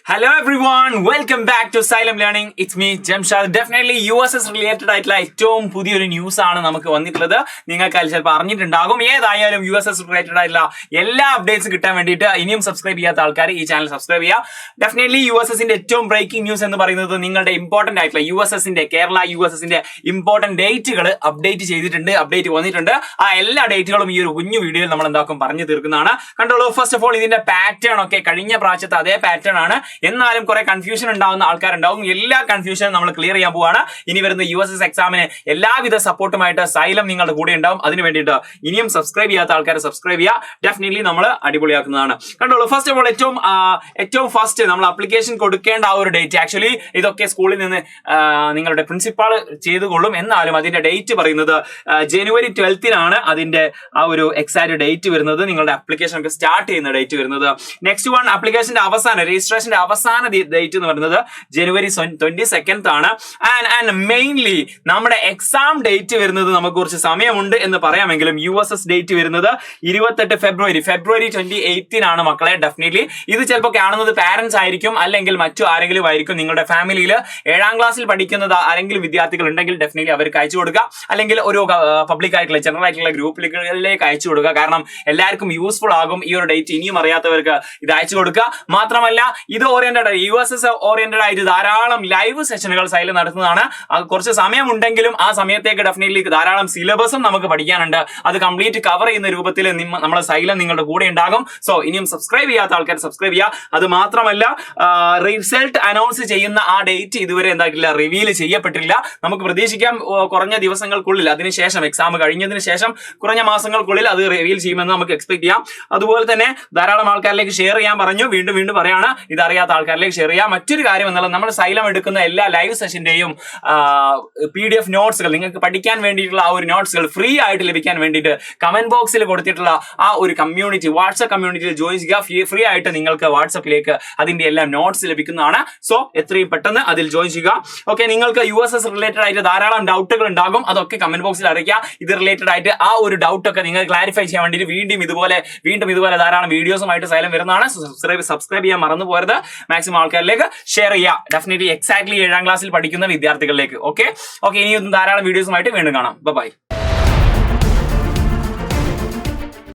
Hello everyone, welcome back to Asylum Learning. It's me, Jamshad. Definitely USS related ആയിട്ടുള്ള ഏറ്റവും പുതിയൊരു news ആണ് നമുക്ക് വന്നിട്ടുള്ളത്. നിങ്ങൾക്ക് അതിൽ ചിലപ്പോൾ അറിഞ്ഞിട്ടുണ്ടാകും. ഏതായാലും USS related ആയിട്ടുള്ള എല്ലാ അപ്ഡേറ്റ്സ് കിട്ടാൻ വേണ്ടിയിട്ട് ഇനിയും സബ്സ്ക്രൈബ് ചെയ്യാത്ത ആൾക്കാർ ഈ ചാനൽ സബ്സ്ക്രൈബ് ചെയ്യുക. ഡെഫിനറ്റ്ലി USSന്റെ ഏറ്റവും ബ്രേക്കിംഗ് ന്യൂസ് എന്ന് പറയുന്നത് നിങ്ങളുടെ ഇമ്പോർട്ടന്റ് ആയിട്ടുള്ള കേരള USSന്റെ ഇമ്പോർട്ടന്റ് ഡേറ്റുകൾ അപ്ഡേറ്റ് ചെയ്തിട്ടുണ്ട്, അപ്ഡേറ്റ് വന്നിട്ടുണ്ട്. ആ എല്ലാ ഡേറ്റുകളും ഈ ഒരു കുഞ്ഞു വീഡിയോയിൽ നമ്മൾ എന്താക്കും പറഞ്ഞു തീർക്കുന്നതാണ്. കണ്ടോളൂ. ഫസ്റ്റ് ഓഫ് ഓൾ ഇതിന്റെ പാറ്റേൺ ഒക്കെ കഴിഞ്ഞ പ്രാവശ്യത്തെ അതേ പാറ്റേൺ ആണ്. എന്നാലും കുറെ കൺഫ്യൂഷൻ ഉണ്ടാവുന്ന ആൾക്കാരുണ്ടാവും. എല്ലാ കൺഫ്യൂഷനും നമ്മൾ ക്ലിയർ ചെയ്യാൻ പോവാണ്. ഇനി വരുന്ന USS എക്സാമിന് എല്ലാവിധ സപ്പോർട്ടുമായിട്ട് സൈലം നിങ്ങളുടെ കൂടെ ഉണ്ടാവും. അതിന് വേണ്ടിയിട്ട് ഇനിയും സബ്സ്ക്രൈബ് ചെയ്യാത്ത ആൾക്കാർ സബ്സ്ക്രൈബ് ചെയ്യുക. ഡെഫിനറ്റ്ലി നമ്മൾ അടിപൊളിയാക്കുന്നതാണ്. കണ്ടോളൂ. ഫസ്റ്റ് ഓഫ് ഓൾ ഏറ്റവും ഫസ്റ്റ് നമ്മൾ അപ്ലിക്കേഷൻ കൊടുക്കേണ്ട ആ ഒരു ഡേറ്റ്, ആക്ച്വലി ഇതൊക്കെ സ്കൂളിൽ നിന്ന് നിങ്ങളുടെ പ്രിൻസിപ്പാൾ ചെയ്തുകൊള്ളും. എന്നാലും അതിന്റെ ഡേറ്റ് പറയുന്നത് ജനുവരി 12 അതിന്റെ ആ ഒരു എക്സാക്ട് ഡേറ്റ് വരുന്നത്. നിങ്ങളുടെ അപ്ലിക്കേഷൻ ഒക്കെ സ്റ്റാർട്ട് ചെയ്യുന്ന ഡേറ്റ് വരുന്നത്. നെക്സ്റ്റ് വൺ, അപ്ലിക്കേഷന്റെ രജിസ്ട്രേഷന്റെ അവസാന ഡേറ്റ് എന്ന് പറയുന്നത് ജനുവരി 22 ആണ്. ആൻഡ് മെയിൻലി നമ്മുടെ എക്സാം ഡേറ്റ് വരുന്നത് നമുക്ക് കുറച്ച് സമയമുണ്ട് എന്ന് പറയാമെങ്കിലും USS ഡേറ്റ് വരുന്നത് 28 ഫെബ്രുവരി 28 മക്കളെ. ഡെഫിനറ്റ്ലി ഇത് ചിലപ്പോൾ കാണുന്നത് പാരന്റ്സ് ആയിരിക്കും, അല്ലെങ്കിൽ മറ്റു ആരെങ്കിലും ആയിരിക്കും. നിങ്ങളുടെ ഫാമിലിയിൽ 7ാം ക്ലാസ്സിൽ പഠിക്കുന്നത് ആരെങ്കിലും വിദ്യാർത്ഥികൾ ഉണ്ടെങ്കിൽ ഡെഫിനറ്റ്ലി അവർക്ക് അയച്ചു കൊടുക്കുക, അല്ലെങ്കിൽ ഒരു പബ്ലിക് ആയിട്ടുള്ള ജനറൽ ആയിട്ടുള്ള ഗ്രൂപ്പുകളിലേക്ക് അയച്ചു കൊടുക്കുക. കാരണം എല്ലാവർക്കും യൂസ്ഫുൾ ആകും. ഈ ഒരു ഡേറ്റ് ഇനിയും അറിയാത്തവർക്ക് ഇത് അയച്ചു കൊടുക്കുക. മാത്രമല്ല ഇത് USS ഓറിയന്റഡ് ആയിട്ട് ധാരാളം ലൈവ് സെഷനുകൾ സൈലം നടത്തുന്നതാണ്. കുറച്ച് സമയമുണ്ടെങ്കിലും ആ സമയത്തേക്ക് ഡെഫിനറ്റ്ലി ധാരാളം സിലബസും നമുക്ക് പഠിക്കാനുണ്ട്. അത് കംപ്ലീറ്റ് കവർ ചെയ്യുന്ന രൂപത്തിൽ നമ്മളെ സൈലം നിങ്ങളുടെ കൂടെ ഉണ്ടാകും. സോ ഇനിയും സബ്സ്ക്രൈബ് ചെയ്യാത്ത ആൾക്കാർ സബ്സ്ക്രൈബ് ചെയ്യുക. അത് മാത്രമല്ല റിസൾട്ട് അനൗൺസ് ചെയ്യുന്ന ആ ഡേറ്റ് ഇതുവരെ എന്താക്കില്ല, റിവീൽ ചെയ്യപ്പെട്ടില്ല. നമുക്ക് പ്രതീക്ഷിക്കാം കുറഞ്ഞ ദിവസങ്ങൾക്കുള്ളിൽ, അതിനുശേഷം എക്സാം കഴിഞ്ഞതിന് ശേഷം കുറഞ്ഞ മാസങ്ങൾക്കുള്ളിൽ അത് റിവീൽ ചെയ്യുമെന്ന് നമുക്ക് എക്സ്പെക്ട് ചെയ്യാം. അതുപോലെ തന്നെ ധാരാളം ആൾക്കാരിലേക്ക് ഷെയർ ചെയ്യാൻ പറഞ്ഞു. വീണ്ടും പറയാണ്, ഇതറിയാത്ത ആൾക്കാരിലേക്ക് ഷെയർ ചെയ്യാം. മറ്റൊരു കാര്യം എന്നുള്ളത്, നമ്മൾ സൈലം എടുക്കുന്ന എല്ലാ ലൈവ് സെഷന്റെയും PDF നോട്ട്സുകൾ, നിങ്ങൾക്ക് പഠിക്കാൻ വേണ്ടിയിട്ടുള്ള ആ ഒരു നോട്ട്സുകൾ ഫ്രീ ആയിട്ട് ലഭിക്കാൻ വേണ്ടിയിട്ട് കമന്റ് ബോക്സിൽ കൊടുത്തിട്ടുള്ള ആ ഒരു കമ്മ്യൂണിറ്റി, വാട്സ്ആപ്പ് കമ്മ്യൂണിറ്റിയിൽ ജോയിൻ ചെയ്യുക. ഫ്രീ ആയിട്ട് നിങ്ങൾക്ക് വാട്സ്ആപ്പിലേക്ക് അതിന്റെ എല്ലാം നോട്ട്സ് ലഭിക്കുന്നതാണ്. സോ എത്രയും പെട്ടെന്ന് അതിൽ ജോയിൻ ചെയ്യുക. ഓക്കെ, നിങ്ങൾക്ക് USS റിലേറ്റഡ് ആയിട്ട് ധാരാളം ഡൗട്ടുകൾ ഉണ്ടാകും. അതൊക്കെ കമന്റ് ബോക്സിൽ അറിയിക്കുക. ഇത് റിലേറ്റഡ് ആയിട്ട് ആ ഒരു ഡൗട്ട് ഒക്കെ നിങ്ങൾ ക്ലാരിഫൈ ചെയ്യാൻ വേണ്ടിയിട്ട് വീണ്ടും ഇതുപോലെ ധാരാളം വീഡിയോസുമായിട്ട് സൈലം വരുന്നതാണ്. സബ്സ്ക്രൈബ് ചെയ്യാൻ മറന്നു പോരുത്. മാക്സിമം ആൾക്കാരിലേക്ക് ഷെയർ ചെയ്യുക. ഡെഫിനറ്റ്ലി എക്സാക്ട്ലി 7ാം ക്ലാസ്സിൽ പഠിക്കുന്ന വിദ്യാർത്ഥികളിലേക്ക്. ഓക്കെ, ഇനിയും ധാരാളം വീഡിയോസുമായിട്ട് വീണ്ടും കാണാം. ബൈ.